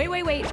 Wait.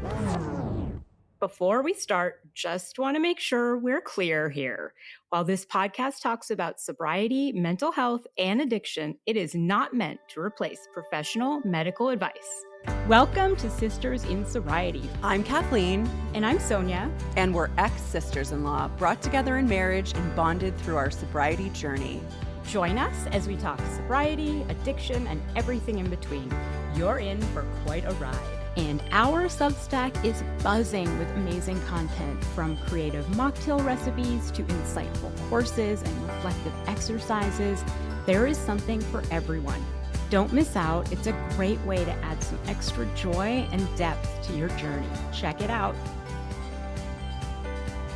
Before we start, just want to make sure we're clear here. While this podcast talks about sobriety, mental health, and addiction, it is not meant to replace professional medical advice. Welcome to Sisters in Sobriety. I'm Kathleen. And I'm Sonia. And we're ex-sisters-in-law, brought together in marriage and bonded through our sobriety journey. Join us as we talk sobriety, addiction, and everything in between. You're in for quite a ride. And our Substack is buzzing with amazing content, from creative mocktail recipes to insightful courses and reflective exercises. There is something for everyone. Don't miss out. It's a great way to add some extra joy and depth to your journey. Check it out.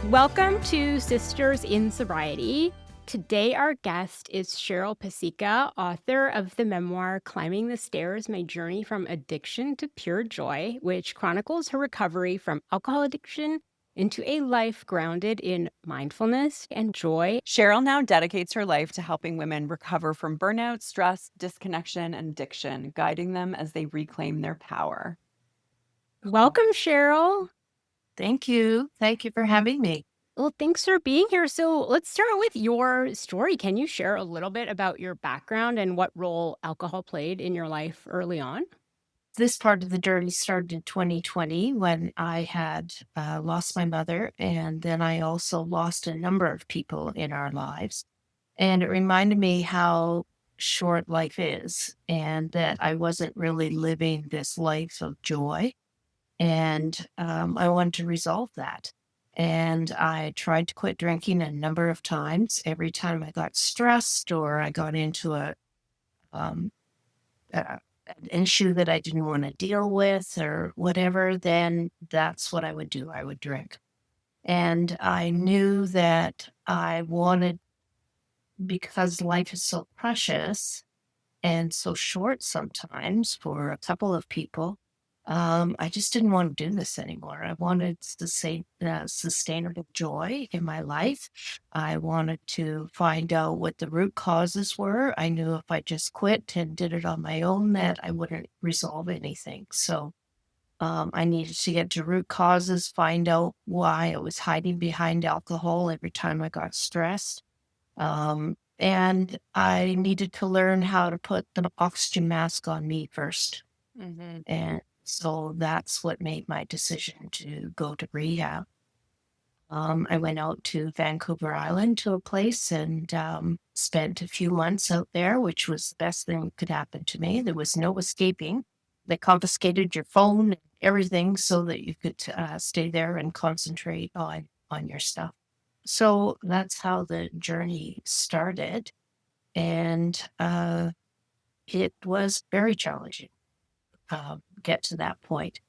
Welcome to Sisters in Sobriety. Today, our guest is Cheryl Pasieka, author of the memoir, Climbing the Stairs, My Journey from Addiction to Pure Joy, which chronicles her recovery from alcohol addiction into a life grounded in mindfulness and joy. Cheryl now dedicates her life to helping women recover from burnout, stress, disconnection, and addiction, guiding them as they reclaim their power. Welcome, Cheryl. Thank you. Thank you for having me. Well, thanks for being here. So let's start with your story. Can you share a little bit about your background and what role alcohol played in your life early on? This part of the journey started in 2020 when I had lost my mother, and then I also lost a number of people in our lives. And it reminded me how short life is and that I wasn't really living this life of joy. And I wanted to resolve that. And I tried to quit drinking a number of times. Every time I got stressed or I got into an issue that I didn't want to deal with or whatever, then that's what I would do. I would drink. And I knew that I wanted, because life is so precious and so short sometimes for a couple of people, I just didn't want to do this anymore. I wanted to say sustainable joy in my life. I wanted to find out what the root causes were. I knew if I just quit and did it on my own, that I wouldn't resolve anything. So I needed to get to root causes, find out why I was hiding behind alcohol every time I got stressed. And I needed to learn how to put the oxygen mask on me first. Mm-hmm. And so that's what made my decision to go to rehab. I went out to Vancouver Island to a place and spent a few months out there, which was the best thing that could happen to me. There was no escaping. They confiscated your phone and everything so that you could stay there and concentrate on your stuff. So that's how the journey started. And it was very challenging. Get to that point.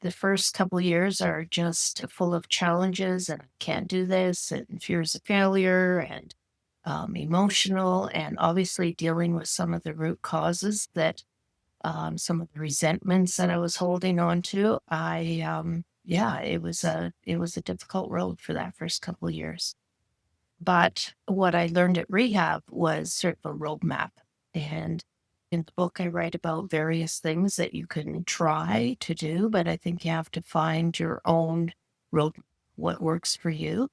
The first couple of years are just full of challenges and I can't do this and fears of failure and emotional, and obviously dealing with some of the root causes that some of the resentments that I was holding on to. It was a difficult road for that first couple of years. But what I learned at rehab was sort of a roadmap. And in the book, I write about various things that you can try to do, but I think you have to find your own road, what works for you.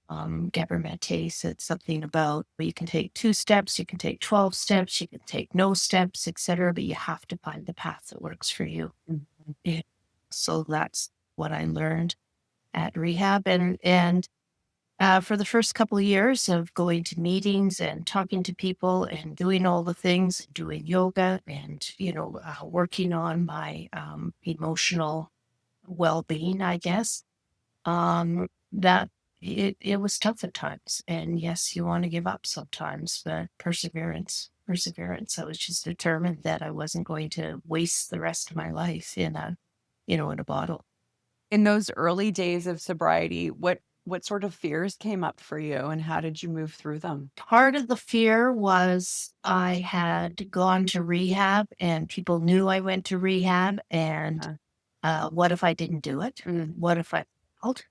Gabor Mate said something about, well, you can take 2 steps, you can take 12 steps, you can take no steps, etc., but you have to find the path that works for you. Mm-hmm. Yeah. So that's what I learned at rehab. And for the first couple of years of going to meetings and talking to people and doing all the things, doing yoga and, working on my emotional well-being, I guess, that it was tough at times. And yes, you want to give up sometimes, but perseverance. I was just determined that I wasn't going to waste the rest of my life in a bottle. In those early days of sobriety, what sort of fears came up for you and how did you move through them? Part of the fear was I had gone to rehab and people knew I went to rehab, and what if I didn't do it? What if I failed?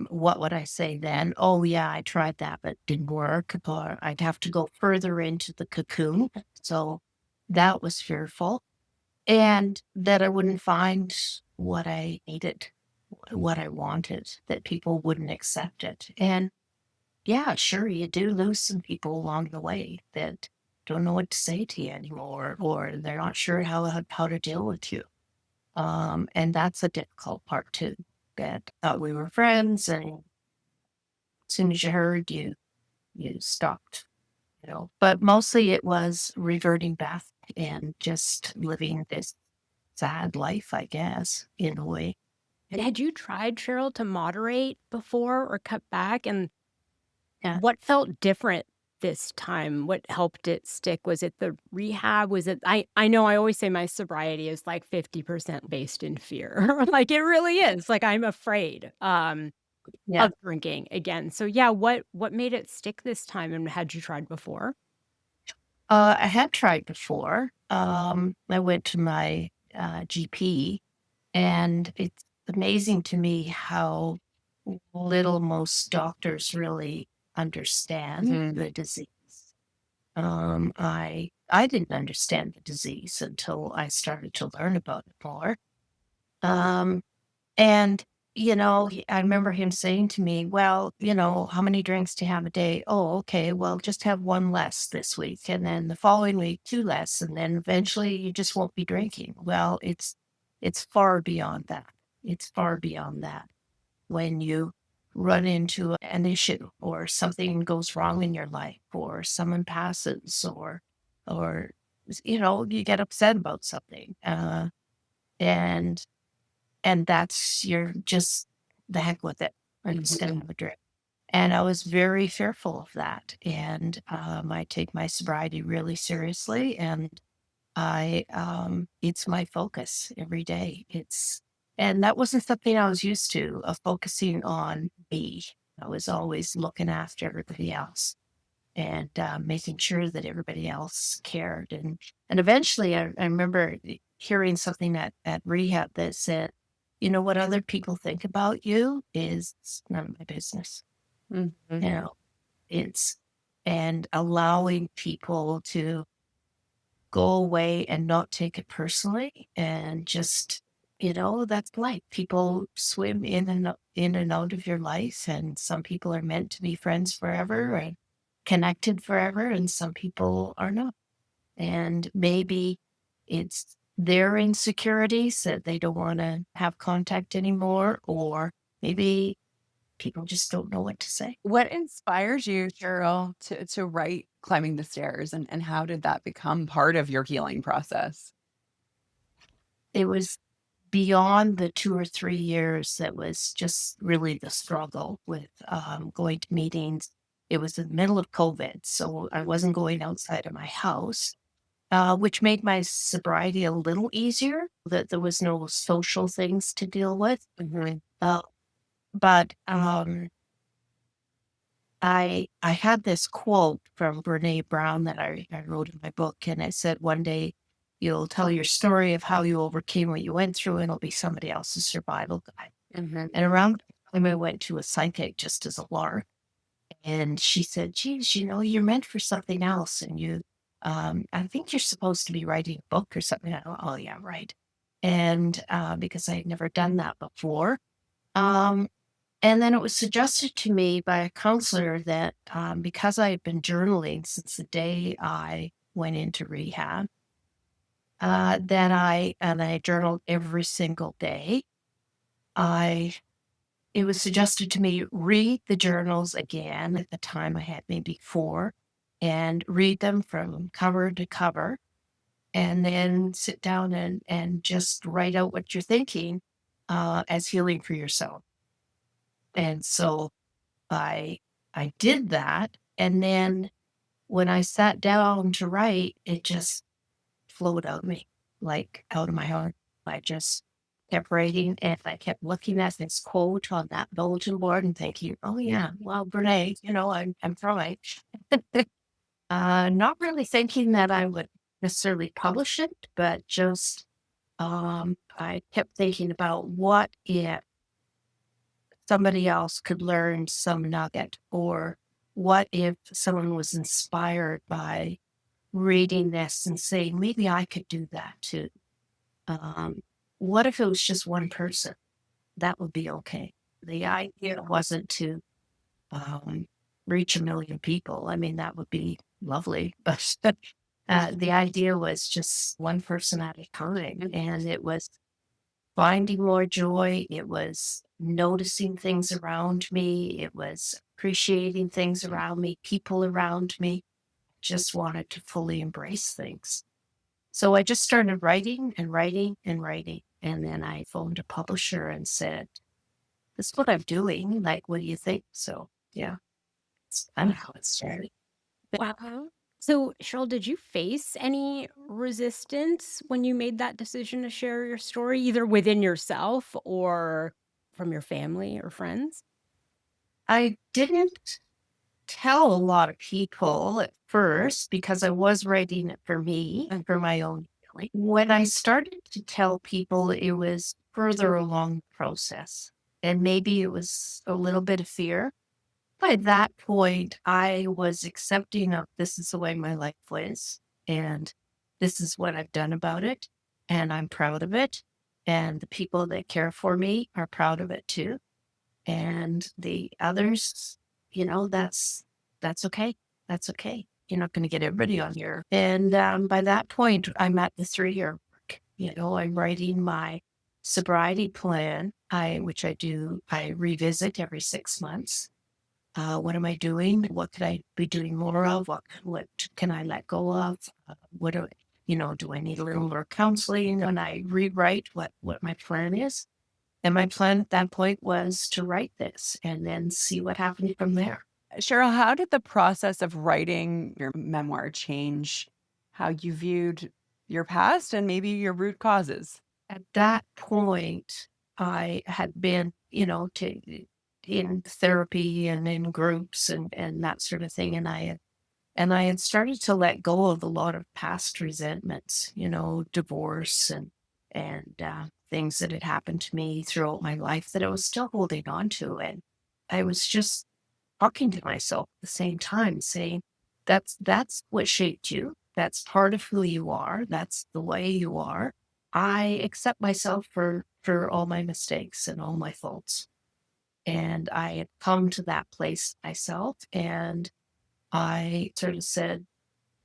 What would I say then? Oh yeah, I tried that, but it didn't work. Or I'd have to go further into the cocoon. So that was fearful. and that I wouldn't find what I needed, what I wanted, that people wouldn't accept it. And yeah, sure, you do lose some people along the way that don't know what to say to you anymore, or they're not sure how to deal with you. And that's a difficult part too. That thought we were friends, and as soon as you heard, you stopped. But mostly it was reverting back and just living this sad life, I guess, in a way. And had you tried, Cheryl, to moderate before or cut back? And Yeah. what felt different this time? What helped it stick? Was it the rehab? Was it I know I always say my sobriety is like 50% based in fear. Like it really is. Like I'm afraid Yeah. of drinking again. So yeah, what made it stick this time, and had you tried before? I had tried before. I went to my GP, and it's amazing to me how little most doctors really understand the disease. I didn't understand the disease until I started to learn about it more. Um, and I remember him saying to me, "Well, how many drinks do you have a day?" "Oh, okay. Well, just have one less this week, and then the following week two less, and then eventually you just won't be drinking." Well, it's far beyond that. It's far beyond that. When you run into an issue, or something goes wrong in your life, or someone passes, or you get upset about something, and that's you're just the heck with it. I'm just gonna have a drink. And I was very fearful of that. And I take my sobriety really seriously, and it's my focus every day. And that wasn't something I was used to, of focusing on me. I was always looking after everybody else, and making sure that everybody else cared. And eventually, I remember hearing something at rehab that said, what other people think about you is none of my business. Mhm. You know, it's and allowing people to go away and not take it personally, and just, that's life. People swim in and out of your life, and some people are meant to be friends forever and connected forever, and some people are not. And maybe it's their insecurities that they don't want to have contact anymore, or maybe people just don't know what to say. What inspires you, Cheryl, to write Climbing the Stairs, and how did that become part of your healing process? It was beyond the 2 or 3 years that was just really the struggle with going to meetings. It was in the middle of COVID, so I wasn't going outside of my house, which made my sobriety a little easier, that there was no social things to deal with. Uh, but I had this quote from Brene Brown that I wrote in my book, and it said, "One day you'll tell your story of how you overcame what you went through, and it'll be somebody else's survival guide." And around the time I went to a psychic just as a lark, and she said, "Geez, you're meant for something else, and I think you're supposed to be writing a book or something." I go, "Oh yeah, right." And because I had never done that before. Um, and then it was suggested to me by a counselor that, because I had been journaling since the day I went into rehab, that I journaled every single day. I It was suggested to me, read the journals again. At the time, I had maybe four, and read them from cover to cover, and then sit down and just write out what you're thinking, as healing for yourself. And so I I did that, and then when I sat down to write, it just flowed out of me, like out of my heart. I just kept writing, and I kept looking at this quote on that bulletin board and thinking, "Oh yeah, well, Brene, I'm trying." Not really thinking that I would necessarily publish it, but just I kept thinking about, what if somebody else could learn some nugget, or what if someone was inspired by reading this and saying, maybe I could do that too. Um, what if it was just one person? That would be okay. The idea wasn't to um, reach 1 million people. I mean, that would be lovely. But the idea was just one person at a time. And it was finding more joy. It was noticing things around me. It was appreciating things around me, people around me. Just wanted to fully embrace things. So I just started writing and writing and writing. And then I phoned a publisher and said, this is what I'm doing. Like, what do you think? So, yeah, it's kind of how it started. Wow. So, Cheryl, did you face any resistance when you made that decision to share your story, either within yourself or from your family or friends? I didn't tell a lot of people at first because I was writing it for me and for my own healing. When I started to tell people, it was further along the process. And maybe it was a little bit of fear. By that point, I was accepting of this is the way my life was, and this is what I've done about it, and I'm proud of it. And the people that care for me are proud of it too. And the others, that's okay. That's okay. You're not going to get everybody on here. And by that point, I'm at the 3 year mark. I'm writing my sobriety plan, which I do. I revisit every 6 months. What am I doing? What could I be doing more of? What can I let go of? What do I need a little more counseling? When I rewrite what my plan is, and my plan at that point was to write this and then see what happened from there. Cheryl, how did the process of writing your memoir change how you viewed your past and maybe your root causes? At that point, I had been, in therapy and in groups and that sort of thing, and I had started to let go of a lot of past resentments, divorce and things that had happened to me throughout my life that I was still holding on to, and I was just talking to myself at the same time, saying, "That's what shaped you. That's part of who you are. That's the way you are. I accept myself for all my mistakes and all my faults." And I had come to that place myself, and I sort of said,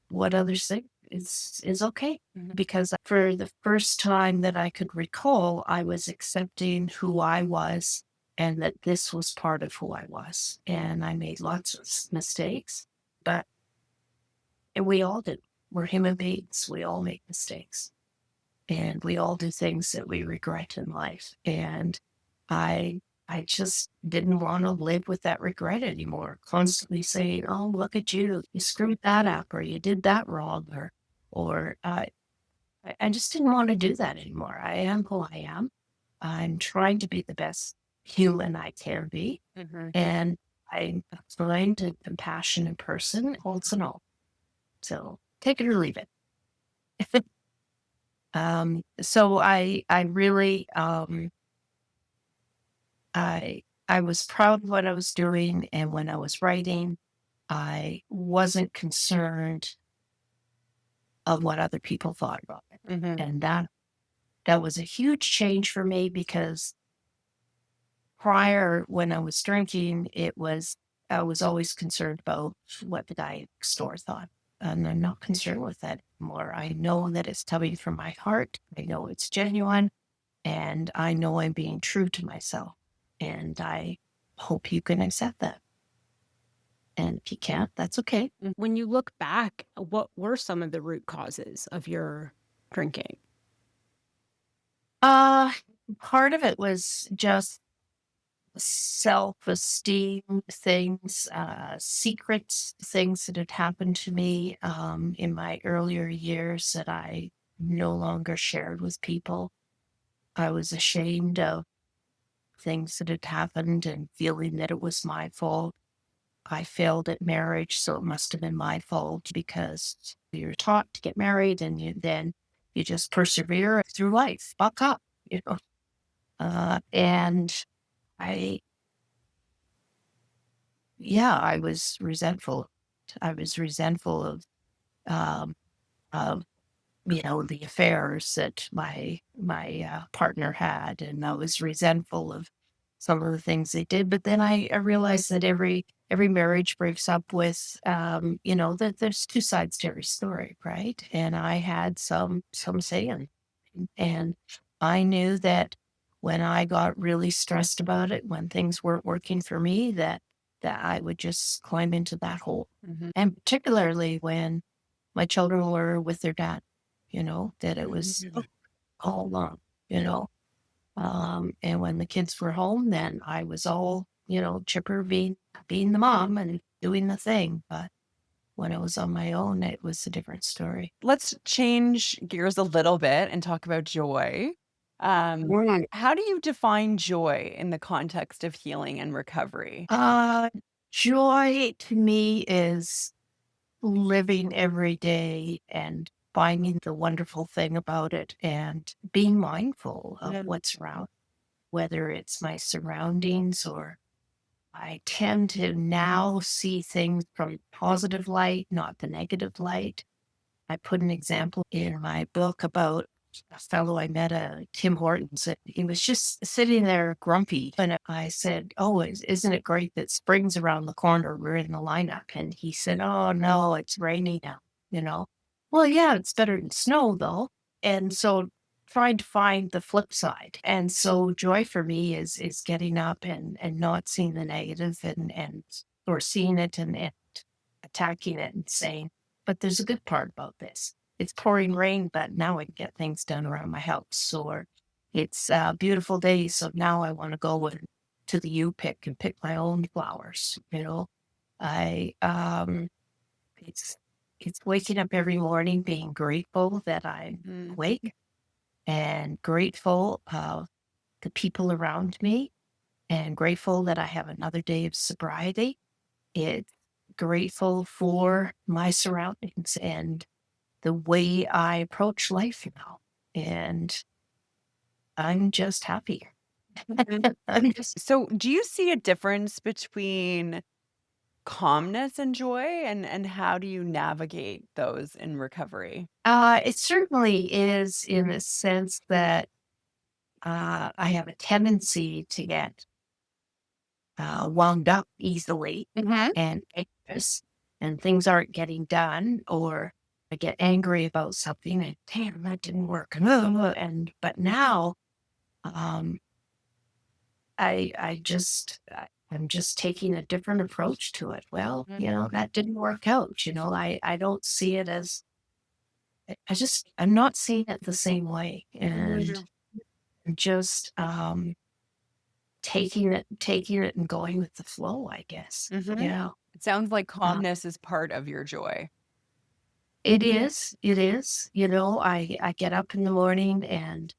what others think is okay. Because for the first time that I could recall, I was accepting who I was and that this was part of who I was. And I made lots of mistakes, but and we all did. We're human beings. We all make mistakes. And we all do things that we regret in life. And I I just didn't want to live with that regret anymore. Constantly saying, "Oh, look at you! You screwed that up, or you did that wrong, or I just didn't want to do that anymore. I am who I am. I'm trying to be the best human I can be, and I'm a kind and compassionate person, faults and all. So take it or leave it." So I really I was proud of what I was doing, and when I was writing, I wasn't concerned of what other people thought about it. And that was a huge change for me because prior when I was drinking, I was always concerned about what the guy next door thought. And I'm not concerned with that anymore. I know that it's coming from my heart. I know it's genuine. And I know I'm being true to myself. And I hope you can accept that. And if you can't, that's okay. When you look back, what were some of the root causes of your drinking? Uh, Part of it was just self-esteem things, secrets, things that had happened to me in my earlier years that I no longer shared with people. I was ashamed of things that had happened and feeling that it was my fault. I failed at marriage, so it must have been my fault because you're taught to get married and then you just persevere through life. Buck up, you know. And I, yeah, I was resentful. I was resentful um, of the affairs that my partner had, and I was resentful of some of the things they did. But then I realized that every marriage breaks up with, that there's two sides to every story, right? And I had some say in, and I knew that when I got really stressed about it, when things weren't working for me, that I would just climb into that hole, Mhm. and particularly when my children were with their dad, that it was all along, you know. And when the kids were home, then I was all, chipper being the mom and doing the thing. But when I was on my own, it was a different story. Let's change gears a little bit and talk about joy. Right. How do you define joy in the context of healing and recovery? Uh, Joy to me is living every day and finding the wonderful thing about it and being mindful of what's around, whether it's my surroundings, or I tend to now see things from positive light, not the negative light. I put an example in my book about a fellow I met at Tim Hortons. And he was just sitting there grumpy. And I said, "Oh, isn't it great that spring's around the corner? We're in the lineup." And he said, "Oh, no, it's raining now, you know." Well, yeah, it's better than snow, though. And so trying to find the flip side. And so joy for me is getting up and not seeing the negative, and or seeing it and attacking it and saying, but there's a good part about this. It's pouring rain, but now I can get things done around my house. Or it's a beautiful day, so now I want to go to the U pick and pick my own flowers. I it's it's waking up every morning being grateful that I'm Mm. awake, and grateful of the people around me, and grateful that I have another day of sobriety. It's grateful for my surroundings and the way I approach life now. And I'm just happy. I'm just, So, do you see a difference between calmness and joy, and how do you navigate those in recovery? it certainly is, in a sense that I have a tendency to get wound up easily and anxious, and things aren't getting done, or I get angry about something and damn, that didn't work. But now, um, I'm just taking a different approach to it. Well, that didn't work out. I don't see it as, I'm not seeing it the same way, and just taking it and going with the flow, I guess. Mhm. Yeah. It sounds like Uh, calmness is part of your joy. it is. It is. I get up in the morning, and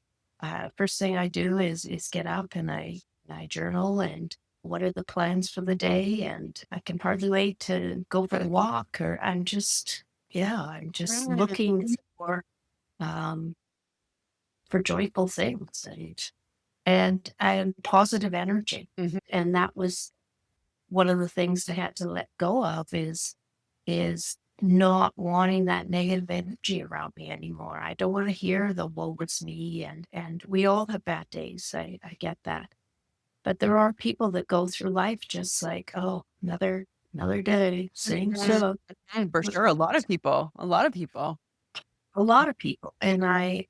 first thing I do is get up, and I journal, and what are the plans for the day, and I can hardly wait to go for a walk. Or I'm just looking um for joyful things, and positive energy. Mhm. And that was one of the things I had to let go of, is not wanting that negative energy around me anymore. I don't want to hear the woe is me, and we all have bad days. I get that. But there are people that go through life just like, oh, another day, same stuff. For sure, a lot of people, a lot of people. A lot of people. And I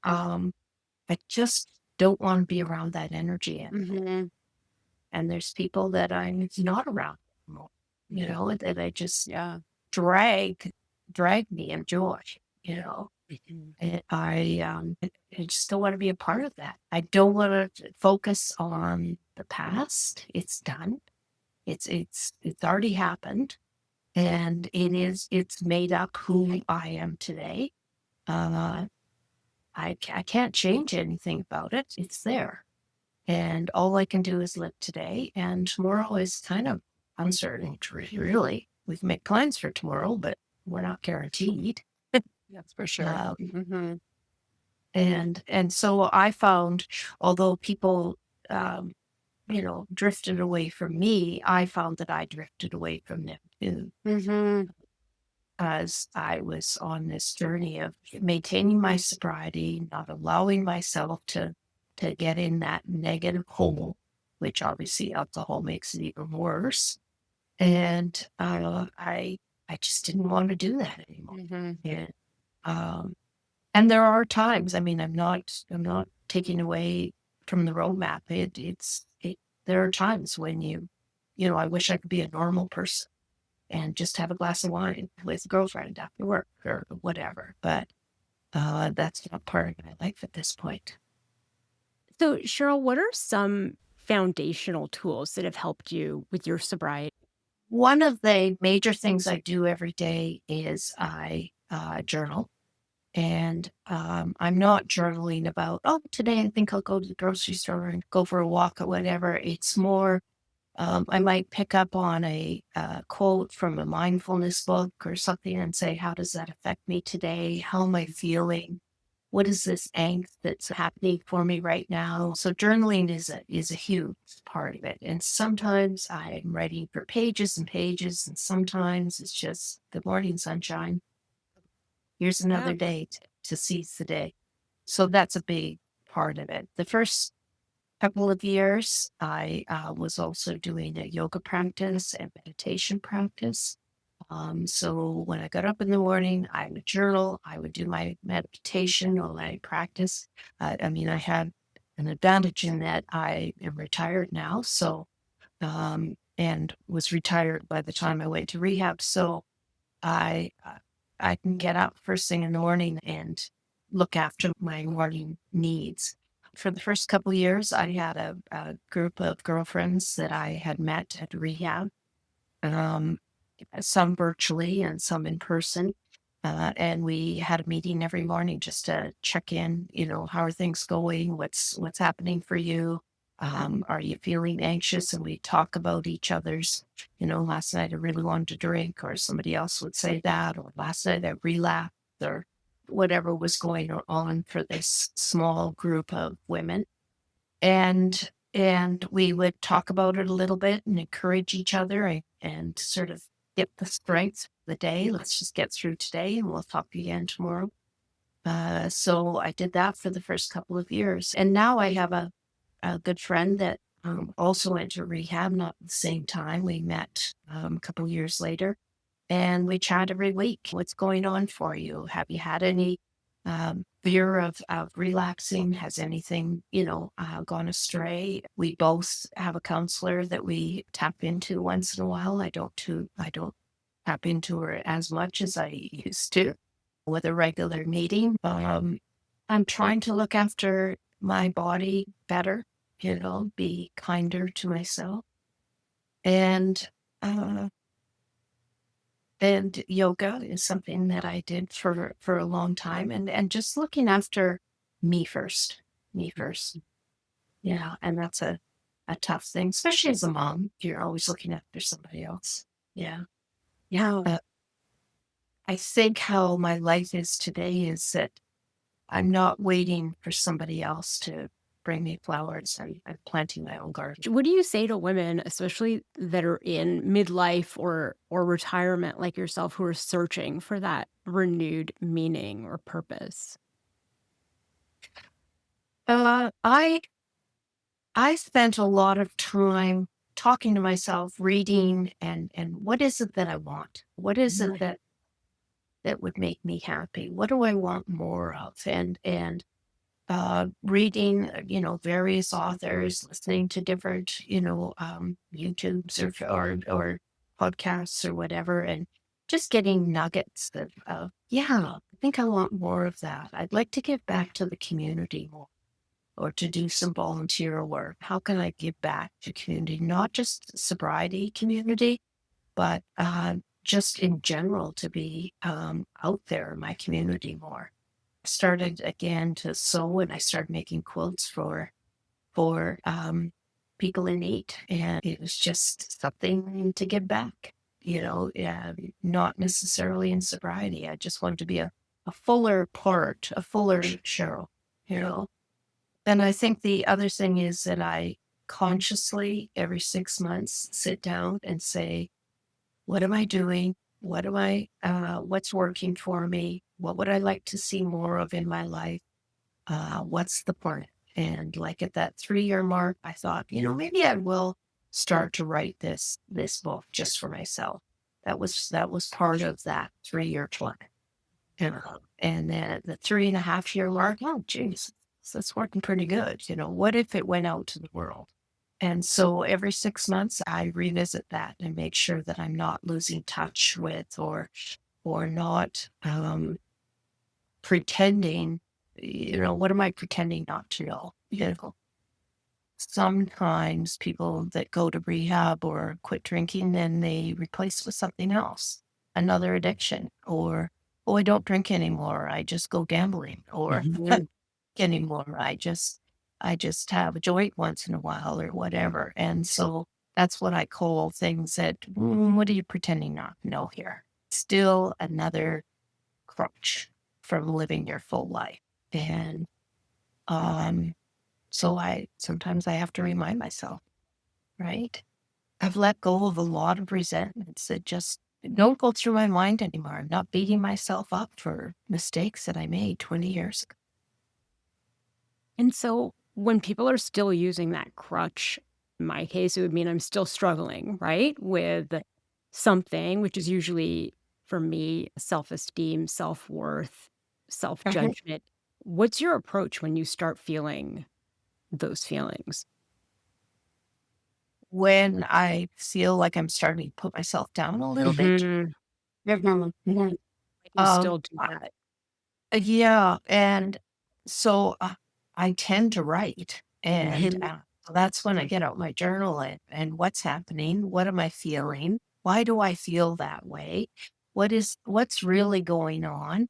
just don't want to be around that energy anymore. Mhm. And there's people that I'm not around anymore, that I just Yeah. drag drag me in joy, you know. Mhm. And I just don't want to be a part of that. I don't want to focus on the past. It's done. It's already happened, and it's made up who I am today. Uh, I can't change anything about it. It's there. And all I can do is live today. And tomorrow is kind of uncertain, really. We can make plans for tomorrow, but we're not guaranteed. That's for sure. Um, Mhm. and so I found, although people, um, drifted away from me, I found that I drifted away from them too. Mhm. as I was on this journey of maintaining my sobriety, not allowing myself to get in that negative hole, which obviously alcohol makes it even worse. And I just didn't want to do that anymore. Hmm. And um, and there are times. I mean, I'm not taking away from the roadmap. There are times when I wish I could be a normal person and just have a glass of wine with a girlfriend after work or whatever. But that's not part of my life at this point. So, Cheryl, what are some foundational tools that have helped you with your sobriety? One of the major things I do every day is I journal. And I'm not journaling about, oh, today I think I'll go to the grocery store and go for a walk or whatever. It's more, I might pick up on a quote from a mindfulness book or something and say, how does that affect me today? How am I feeling? What is this angst that's happening for me right now? So journaling is a huge part of it. And sometimes I'm writing for pages and pages, and sometimes it's just good morning, sunshine. Here's Yeah. another day to seize the day. So that's a big part of it. The first couple of years, I was also doing a yoga practice and meditation practice. So when I got up in the morning, I would journal, I would do my meditation or my practice. I mean, I had an advantage in that I am retired now. So, and was retired by the time I went to rehab. So I I can get up first thing in the morning and look after my morning needs. For the first couple of years, I had a group of girlfriends that I had met at rehab, um, some virtually and some in person. And we had a meeting every morning just to check in, how are things going? What's happening for you? Are you feeling anxious? And we talk about each other's, last night I really wanted to drink, or somebody else would say that, or last night I relapsed, or whatever was going on for this small group of women. And we would talk about it a little bit and encourage each other and sort of get the strength of the day. Let's just get through today and we'll talk again tomorrow. So I did that for the first couple of years. And now I have a good friend that also went to rehab, not at the same time. We met a couple of years later and we chat every week. What's going on for you? Have you had any fear of relapsing? Has anything, gone astray? We both have a counselor that we tap into once in a while. I don't tap into her as much as I used to with a regular meeting. I'm trying to look after my body better, be kinder to myself. And uh, and yoga is something that I did for a long time, and just looking after me first, me first. Yeah, and that's a tough thing, especially as a mom. You're always looking after somebody else. Yeah. Yeah. Uh, I think how my life is today is that I'm not waiting for somebody else to bring me flowers. I'm planting my own garden. What do you say to women, especially that are in midlife or retirement like yourself, who are searching for that renewed meaning or purpose? Uh, I I spent a lot of time talking to myself, reading, and what is it that I want? What is it that would make me happy? What do I want more of? And reading, various authors, listening to different, YouTubes or podcasts or whatever, and just getting nuggets of, yeah, I think I want more of that. I'd like to give back to the community more or to do some volunteer work. How can I give back to community, not just sobriety community, but just in general to be out there in my community more. Started again to sew and I started making quilts for people in need, and it was just something to give back. Not necessarily in sobriety. I just wanted to be a fuller part, a fuller Cheryl. You know, and I think the other thing is that I consciously every 6 months sit down and say, what am I doing? what's working for me? What would I like to see more of in my life? What's the point? And like at that 3-year mark, I thought, maybe I will start to write this book just for myself. That was part of that 3-year plan. And then at the 3.5-year mark, oh geez, that's working pretty good. What if it went out to the world? And so every 6 months, I revisit that and make sure that I'm not losing touch with or not pretending. What am I pretending not to know? Sometimes people that go to rehab or quit drinking, then they replace with something else, another addiction, or oh, I don't drink anymore. I just go gambling, or Mhm. anymore. I just have a joint once in a while or whatever. And so that's what I call things that, what are you pretending not to know here? Still another crutch from living your full life. And um, so sometimes I have to remind myself, right? I've let go of a lot of resentments that just don't go through my mind anymore. I'm not beating myself up for mistakes that I made 20 years ago. And so when people are still using that crutch, in my case, it would mean I'm still struggling, right? With something, which is usually for me, self-esteem, self-worth, self-judgment. What's your approach when you start feeling those feelings? When I feel like I'm starting to put myself down a little bit. Mhm. Mhm. You Um, still do I- that. yeah, and so I tend to write, and Mhm. so that's when I get out my journal and what's happening, what am I feeling, why do I feel that way, what's really going on.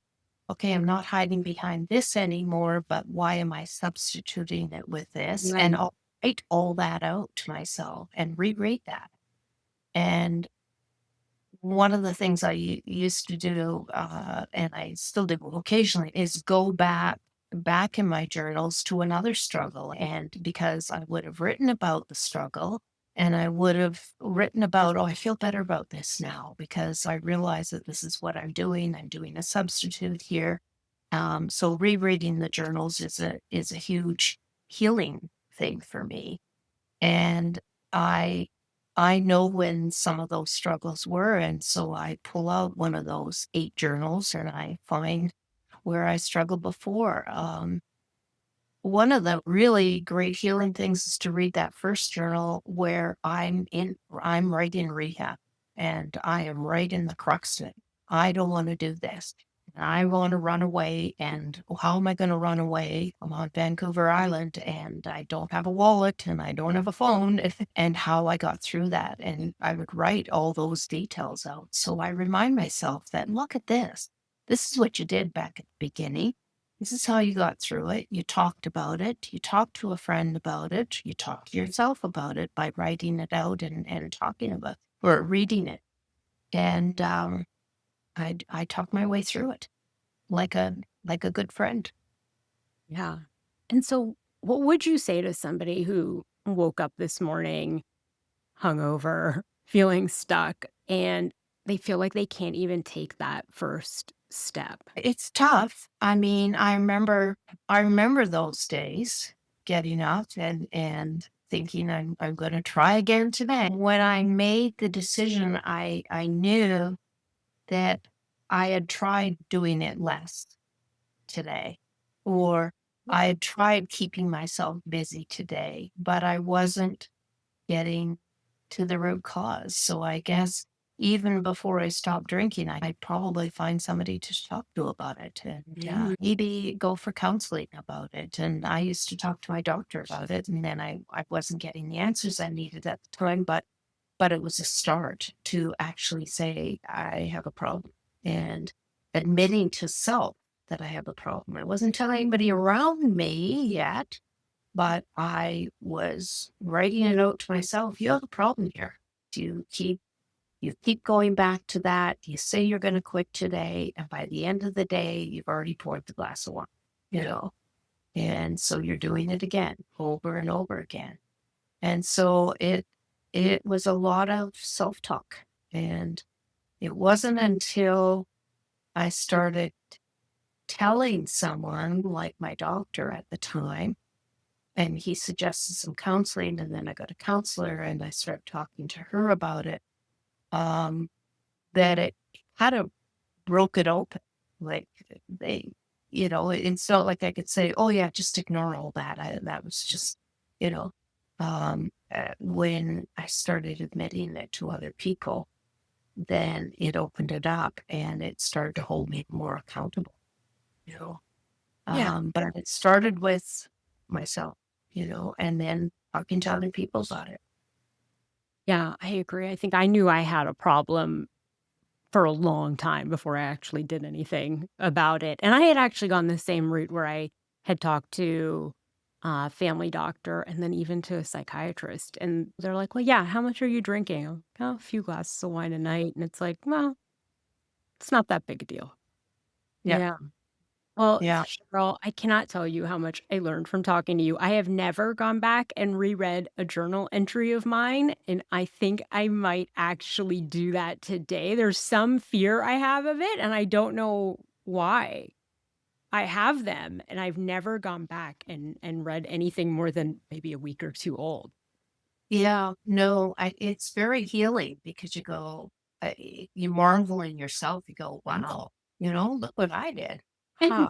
Okay, I'm not hiding behind this anymore, but why am I substituting it with this? And Right. I'll write all that out to myself and reread that. And one of the things I used to do, and I still do occasionally, is go back in my journals to another struggle. And because I would have written about the struggle, and I would have written about, oh, I feel better about this now because I realize that this is what I'm doing. I'm doing a substitute here. So rereading the journals is a huge healing thing for me. And I I know when some of those struggles were, and so I pull out one of those 8 journals and I find where I struggled before. One of the really great healing things is to read that first journal where I'm right in rehab and I am right in the crux of it. I don't want to do this. I want to run away. And how am I going to run away? I'm on Vancouver Island and I don't have a wallet and I don't have a phone and how I got through that. And I would write all those details out. So I remind myself that look at this. This is what you did back at the beginning. This is how you got through it. You talked about it. You talked to a friend about it. You talked to yourself about it by writing it out and talking about or reading it. And I talked my way through it like a good friend. Yeah. And so what would you say to somebody who woke up this morning hungover, feeling stuck, and they feel like they can't even take that first step? It's tough. I mean, I remember those days getting up and thinking I'm going to try again today. When I made the decision, I knew that I had tried doing it less today, or I had tried keeping myself busy today, but I wasn't getting to the root cause. So I guess even before I stopped drinking, I'd probably find somebody to talk to about it and Mhm. maybe go for counseling about it. And I used to talk to my doctor about it, and then I wasn't getting the answers I needed at the time, but it was a start to actually say, I have a problem and admitting to self that I have a problem. I wasn't telling anybody around me yet, but I was writing a note to myself, you have a problem here. You keep you keep going back to that. You say you're going to quit today, and by the end of the day, you've already poured the glass of wine, you know. And so you're doing it again, over and over again. And so it was a lot of self-talk. And It wasn't until I started telling someone, like my doctor at the time, and he suggested some counseling, and then I got a counselor and I started talking to her about it, um, that it kind of broke it open. Like they, it's not like I could say, oh yeah, just ignore all that. That was just, you know, when I started admitting it to other people, then it opened it up and it started to hold me more accountable, you know. Yeah. But it started with myself, and then talking to other people about it. Yeah, I agree. I think I knew I had a problem for a long time before I actually did anything about it. And I had actually gone the same route where I had talked to a family doctor and then even to a psychiatrist. And they're like, well, yeah, how much are you drinking? I'm like, "Oh, a few glasses of wine a night." And it's like, well, it's not that big a deal. Yeah. Yeah. Well, Yeah. Cheryl, I cannot tell you how much I learned from talking to you. I have never gone back and reread a journal entry of mine, and I think I might actually do that today. There's some fear I have of it, and I don't know why. I have them, and I've never gone back and read anything more than maybe a week or 2 old. Yeah. No, it's very healing because you marvel in yourself. You go, wow, look what I did. Huh.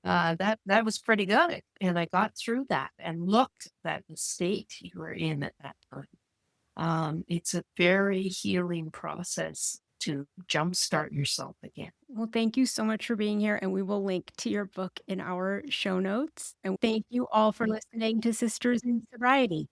That was pretty good. And I got through that and looked at the state you were in at that time. It's a very healing process to jumpstart yourself again. Well, thank you so much for being here, and we will link to your book in our show notes. And thank you all for listening to Sisters in Sobriety.